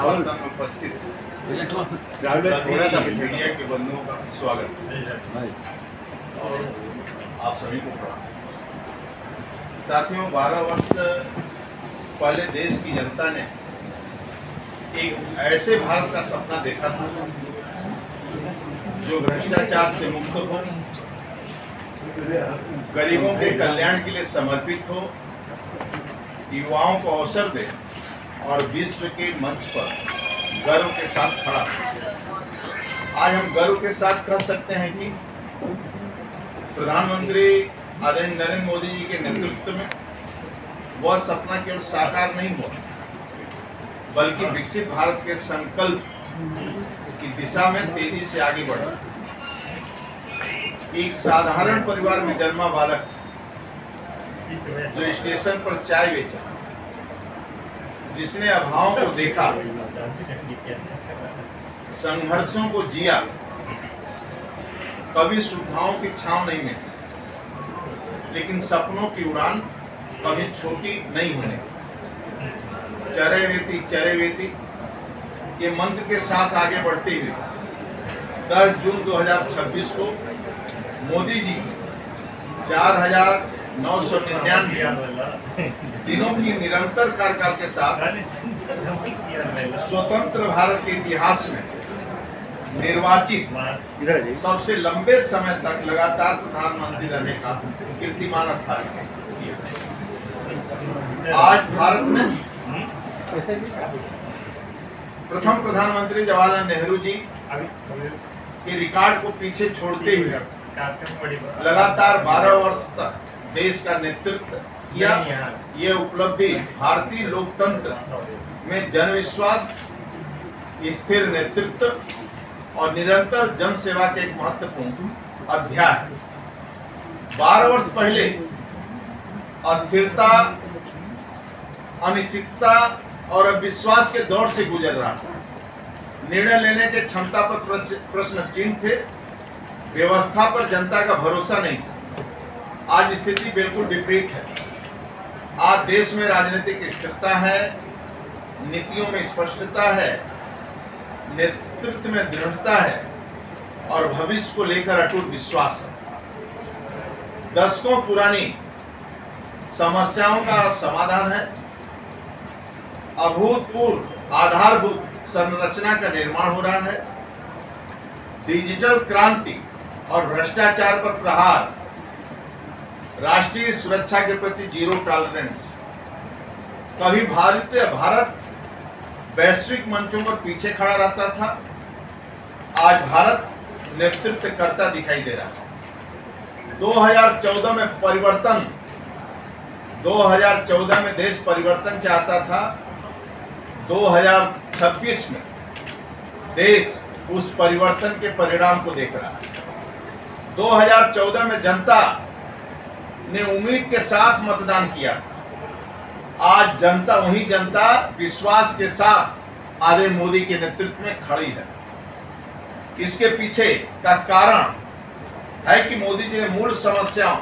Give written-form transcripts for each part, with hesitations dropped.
वार्ता में उपस्थित सभी मीडिया के बंधुओं का स्वागत और आप सभी को प्रणाम। साथियों, 12 वर्ष पहले देश की जनता ने एक ऐसे भारत का सपना देखा था जो भ्रष्टाचार से मुक्त हो, गरीबों के कल्याण के लिए समर्पित हो, युवाओं को अवसर दे और विश्व के मंच पर गर्व के साथ खड़ा। आज हम गर्व के साथ कह सकते हैं कि प्रधानमंत्री आदरणीय नरेंद्र मोदी जी के नेतृत्व में वह सपना केवल साकार नहीं हुआ, बल्कि विकसित भारत के संकल्प की दिशा में तेजी से आगे बढ़ा। एक साधारण परिवार में जन्मा बालक जो स्टेशन पर चाय बेचा, जिसने अभावों को देखा, संघर्षों को जिया, कभी सुविधाओं की छांव नहीं मिली, लेकिन सपनों की उड़ान कभी छोटी नहीं होने। चरैवेति चरैवेति के मंत्र के साथ आगे बढ़ते हुए 10 जून 2026 को मोदी जी 4,999 दिनों की निरंतर कार्यकाल के साथ स्वतंत्र भारत के इतिहास में निर्वाचित सबसे लंबे समय तक लगातार प्रधानमंत्री रहने का कीर्तिमान स्थापित किया। आज भारत में प्रथम प्रधानमंत्री जवाहरलाल नेहरू जी के रिकॉर्ड को पीछे छोड़ते हुए लगातार 12 वर्ष तक देश का नेतृत्व किया। ये उपलब्धि भारतीय लोकतंत्र में जनविश्वास, स्थिर नेतृत्व और निरंतर जन सेवा के एक महत्वपूर्ण अध्याय है। 12 वर्ष पहले अस्थिरता, अनिश्चितता और अविश्वास के दौर से गुजर रहा था। निर्णय लेने के क्षमता पर प्रश्न चिन्ह थे, व्यवस्था पर जनता का भरोसा नहीं था। आज स्थिति बिल्कुल विपरीत है। आज देश में राजनीतिक स्थिरता है, नीतियों में स्पष्टता है, नेतृत्व में दृढ़ता है और भविष्य को लेकर अटूट विश्वास है। दशकों पुरानी समस्याओं का समाधान है, अभूतपूर्व आधारभूत संरचना का निर्माण हो रहा है, डिजिटल क्रांति और भ्रष्टाचार पर प्रहार, राष्ट्रीय सुरक्षा के प्रति जीरो टॉलरेंस। कभी भारत वैश्विक मंचों पर पीछे खड़ा रहता था, आज भारत नेतृत्व करता दिखाई दे रहा है। 2014 में 2014 में देश परिवर्तन चाहता था। 2026 में देश उस परिवर्तन के परिणाम को देख रहा है। 2014 में जनता ने उम्मीद के साथ मतदान किया था। आज जनता, वही जनता विश्वास के साथ आदरणीय मोदी के नेतृत्व में खड़ी है। इसके पीछे का कारण है कि मोदी जी ने मूल समस्याओं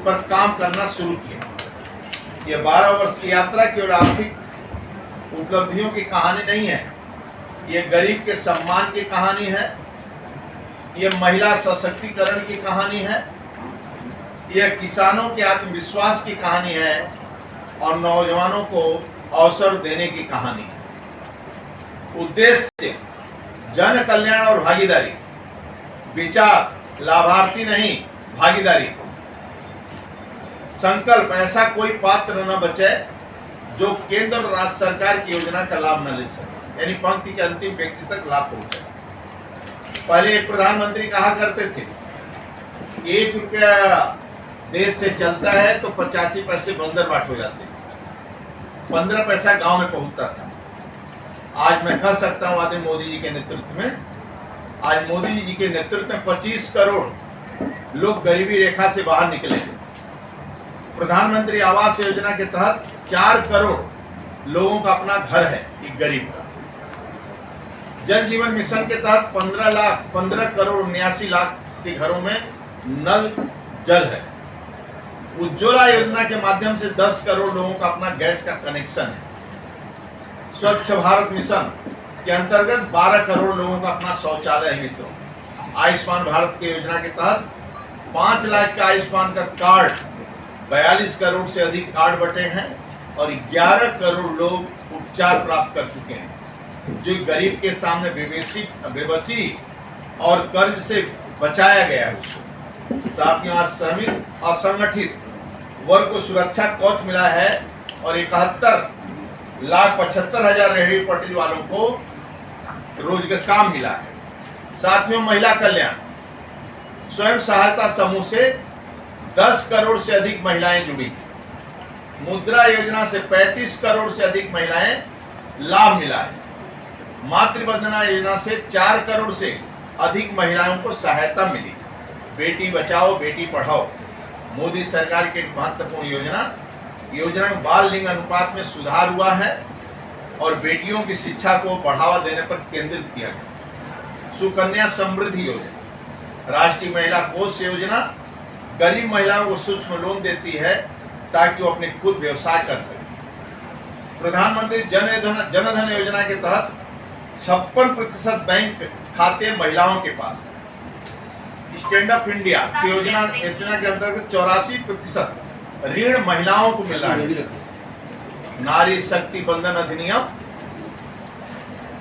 पर काम करना शुरू किया। ये 12 वर्ष की यात्रा केवल आर्थिक उपलब्धियों की कहानी नहीं है, ये गरीब के सम्मान की कहानी है, ये महिला सशक्तिकरण की कहानी है, यह किसानों के आत्मविश्वास की कहानी है और नौजवानों को अवसर देने की कहानी है। उद्देश्य जन कल्याण और भागीदारी, विचार लाभार्थी नहीं भागीदारी। संकल्प ऐसा कोई पात्र न बचे जो केंद्र और राज्य सरकार की योजना का लाभ न ले सके, यानी पंक्ति के अंतिम व्यक्ति तक लाभ पहुंचे। पहले एक प्रधानमंत्री कहा करते थे, 1 रुपया देश से चलता है तो 85 पैसे बंदर बाट हो जाते हैं, 15 पैसा गांव में पहुंचता था। आज मैं कह सकता हूं आदरणीय मोदी जी के नेतृत्व में, आज मोदी जी के नेतृत्व में 25 करोड़ लोग गरीबी रेखा से बाहर निकले हैं। प्रधानमंत्री आवास योजना के तहत 4 करोड़ लोगों का अपना घर है, एक गरीब का। जल जीवन मिशन के तहत 15 करोड़ 79 लाख के घरों में नल जल है। उज्ज्वला योजना के माध्यम से 10 करोड़ लोगों का अपना गैस का कनेक्शन है। स्वच्छ भारत मिशन के अंतर्गत 12 करोड़ लोगों का अपना शौचालय है। मित्रों, आयुष्मान भारत की योजना के तहत 5 लाख का आयुष्मान का कार्ड, 42 करोड़ से अधिक कार्ड बटे हैं और 11 करोड़ लोग उपचार प्राप्त कर चुके हैं, जो गरीब के सामने बेबसी और कर्ज से बचाया गया है। साथियों, आज श्रमिक असंगठित वर्ग को सुरक्षा कवच मिला है और 71,75,000 रेहड़ी पटरी वालों को रोजगार काम मिला है। साथियों, महिला कल्याण स्वयं सहायता समूह से 10 करोड़ से अधिक महिलाएं जुड़ी। मुद्रा योजना से 35 करोड़ से अधिक महिलाएं लाभ मिला है। मातृवंदना योजना से 4 करोड़ से अधिक महिलाओं को सहायता मिली। बेटी बचाओ बेटी पढ़ाओ मोदी सरकार की एक महत्वपूर्ण योजना में बाल लिंग अनुपात में सुधार हुआ है और बेटियों की शिक्षा को बढ़ावा देने पर केंद्रित किया गया। सुकन्या समृद्धि योजना, राष्ट्रीय महिला कोष योजना गरीब महिलाओं को सूक्ष्म लोन देती है ताकि वो अपने खुद व्यवसाय कर सके। प्रधानमंत्री जनधन योजना के तहत 56% बैंक खाते महिलाओं के पास है। स्टैंड अप इंडिया योजना के अंतर्गत 84% ऋण महिलाओं को मिल रहा है। नारी शक्ति बंधन अधिनियम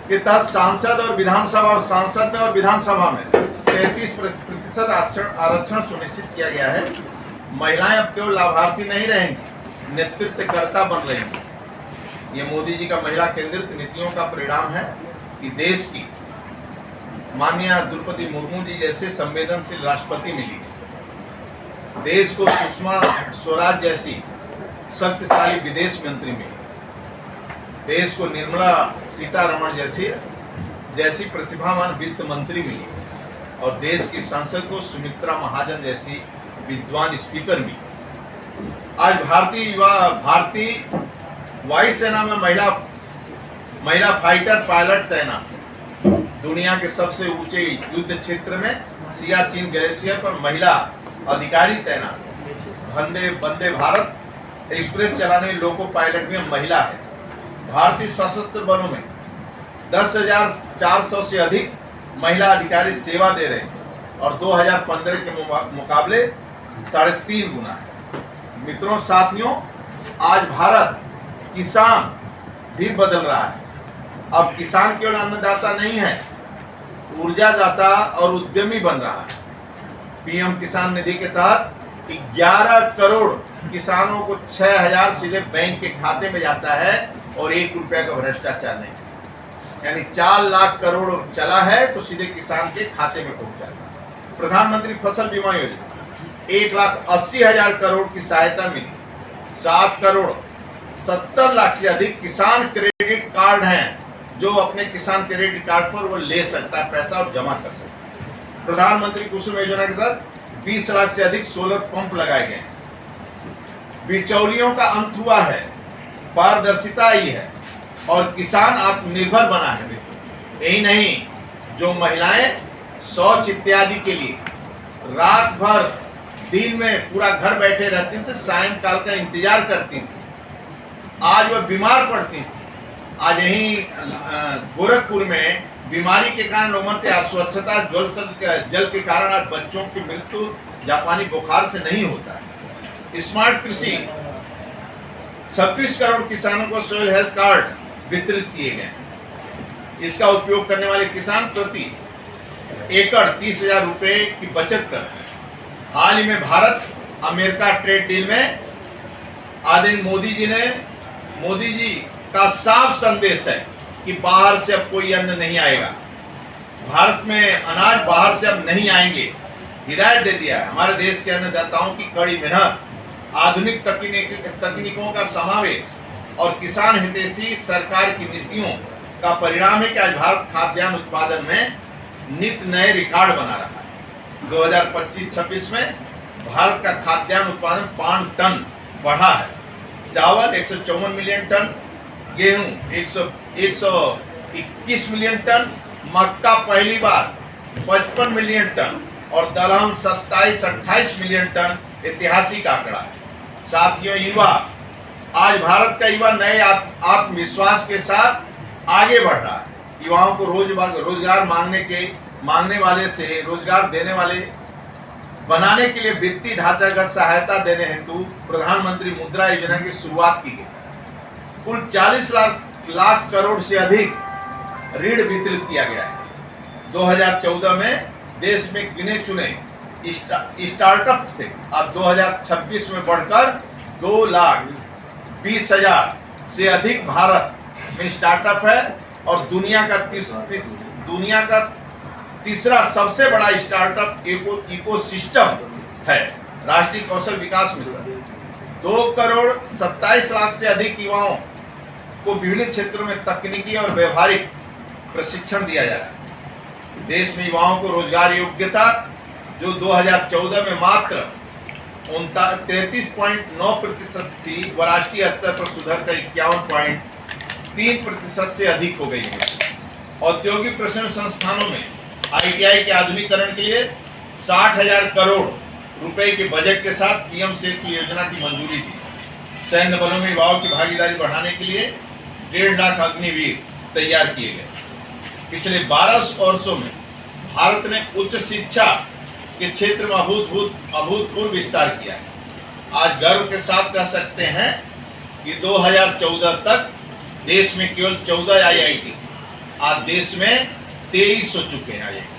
के तहत सांसद और विधानसभा में 33% आरक्षण सुनिश्चित किया गया है। महिलाएं अब केवल लाभार्थी नहीं रहेंगी, नेतृत्वकर्ता बन रहेंगी। ये मोदी जी का महिला केंद्रित नीतियों का परिणाम है कि देश की माननीय द्रौपदी मुर्मू जी जैसे संवेदनशील राष्ट्रपति मिली, देश को सुषमा स्वराज जैसी शक्तिशाली विदेश मंत्री मिली, देश को निर्मला सीतारमण जैसी प्रतिभावान वित्त मंत्री मिली और देश की संसद को सुमित्रा महाजन जैसी विद्वान स्पीकर मिली। आज भारतीय वायुसेना में महिला फाइटर पायलट तैनात। दुनिया के सबसे ऊंचे युद्ध क्षेत्र में सियाचिन ग्लेशियर पर महिला अधिकारी तैनात। वंदे भारत एक्सप्रेस चलाने लोको पायलट में महिला है। भारतीय सशस्त्र बलों में 10,400 से अधिक महिला अधिकारी सेवा दे रहे हैं और 2015 के मुकाबले 3.5 गुना है। मित्रों, साथियों, आज भारत किसान भी बदल रहा है। अब किसान केवल अन्नदाता नहीं है, ऊर्जादाता और उद्यमी बन रहा है। पीएम किसान निधि के तहत 11 करोड़ किसानों को 6,000 सीधे बैंक के खाते में जाता है और 1 रुपया का भ्रष्टाचार नहीं। यानी 4 लाख करोड़ चला है तो सीधे किसान के खाते में पहुंच जाता है। प्रधानमंत्री फसल बीमा योजना 1,80,000 करोड़ की सहायता मिली। 7 करोड़ 70 लाख से अधिक किसान क्रेडिट कार्ड हैं, जो अपने किसान क्रेडिट कार्ड पर वो ले सकता है पैसा और जमा कर सकता है। प्रधानमंत्री कुसुम योजना के तहत 20 लाख से अधिक सोलर पंप लगाए गए। बिचौलियों का अंत हुआ है, पारदर्शिता आई है और किसान आत्मनिर्भर बना है। यही नहीं, जो महिलाएं शौच इत्यादि के लिए रात भर दिन में पूरा घर बैठे रहती थी, सायंकाल का इंतजार करती थी, आज वह बीमार पड़ती थी। आज यही गोरखपुर में बीमारी के कारण लोगों से अस्वच्छता जल के कारण आज बच्चों की मृत्यु जापानी बुखार से नहीं होता है। स्मार्ट कृषि 26 करोड़ किसानों को सोयल हेल्थ कार्ड वितरित किए गए। इसका उपयोग करने वाले किसान प्रति एकड़ 30,000 रुपए की बचत कर रहे हैं। हाल ही में भारत अमेरिका ट्रेड डील में आदरणीय मोदी जी का साफ संदेश है कि बाहर से अब कोई अन्न नहीं आएगा, भारत में अनाज बाहर से अब नहीं आएंगे। हिदायत दे दिया है। हमारे देश के अन्नदाताओं की कड़ी मेहनत, आधुनिक तकनीकों का समावेश और किसान हितैषी सरकार की नीतियों का परिणाम है कि आज भारत खाद्यान्न उत्पादन में नित नए रिकॉर्ड बना रहा है। 2025-26 में भारत का खाद्यान्न उत्पादन 5 टन बढ़ा है। चावल 154 मिलियन टन, गेहूं 121 मिलियन टन, मक्का पहली बार 55 मिलियन टन और दलहन 27-28 मिलियन टन ऐतिहासिक आंकड़ा है। साथियों, आज भारत का युवा नए आत्मविश्वास के साथ आगे बढ़ रहा है। युवाओं को रोजगार मांगने वाले से रोजगार देने वाले बनाने के लिए वित्तीय ढांचागत सहायता देने हेतु प्रधानमंत्री मुद्रा योजना की शुरुआत की गई। कुल 40 लाख करोड़ से अधिक ऋण वितरित किया गया है। 2014 में देश में गिने चुने स्टार्टअप थे, अब 2026 में बढ़कर 2,20,000 से अधिक भारत में स्टार्टअप है और दुनिया का तीसरा सबसे बड़ा स्टार्टअप इकोसिस्टम है राष्ट्रीय कौशल विकास मिशन। 2,27,00,000 से अधिक युवाओं को विभिन्न क्षेत्रों में तकनीकी और व्यवहारिक प्रशिक्षण दिया जा रहा है। देश में युवाओं को रोजगार योग्यता जो 2014 में मात्र 33.9% थी, वह राष्ट्रीय स्तर पर सुधर कर 51.3% से अधिक हो गई है। औद्योगिक प्रशिक्षण संस्थानों में ITI के आधुनिकीकरण के लिए 60,000 करोड़ रुपए के बजट के साथ PM सेतु योजना की मंजूरी दी। सैन्य बलों में युवाओं की भागीदारी बढ़ाने के लिए 1.5 लाख अग्निवीर तैयार किए गए। पिछले 12 वर्षों में भारत ने उच्च शिक्षा के क्षेत्र में अभूतपूर्व विस्तार किया है। आज गर्व के साथ कह सकते हैं कि 2014 तक देश में केवल 14 IIT, आज देश में 23 हो चुके हैं IIT।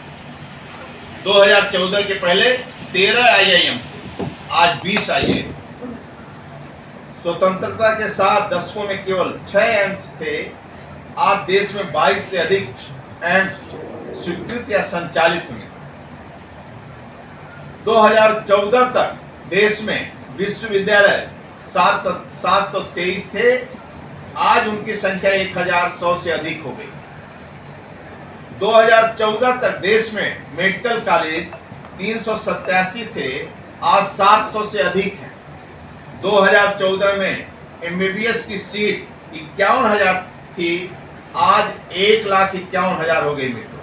2014 के पहले 13 IIM, आज 20 IIM। स्वतंत्रता के साथ दशकों में केवल 6 एम्स थे, आज देश में 22 से अधिक एम्स स्वीकृत या संचालित हुए। 2014 तक देश में विश्वविद्यालय 723 थे, आज उनकी संख्या 1,100 से अधिक हो गई। 2014 तक देश में मेडिकल कॉलेज 387 थे, आज 700 से अधिक हैं। 2014 में MBBS की सीट 51,000 थी, आज 1,51,000 हो गई मित्रों।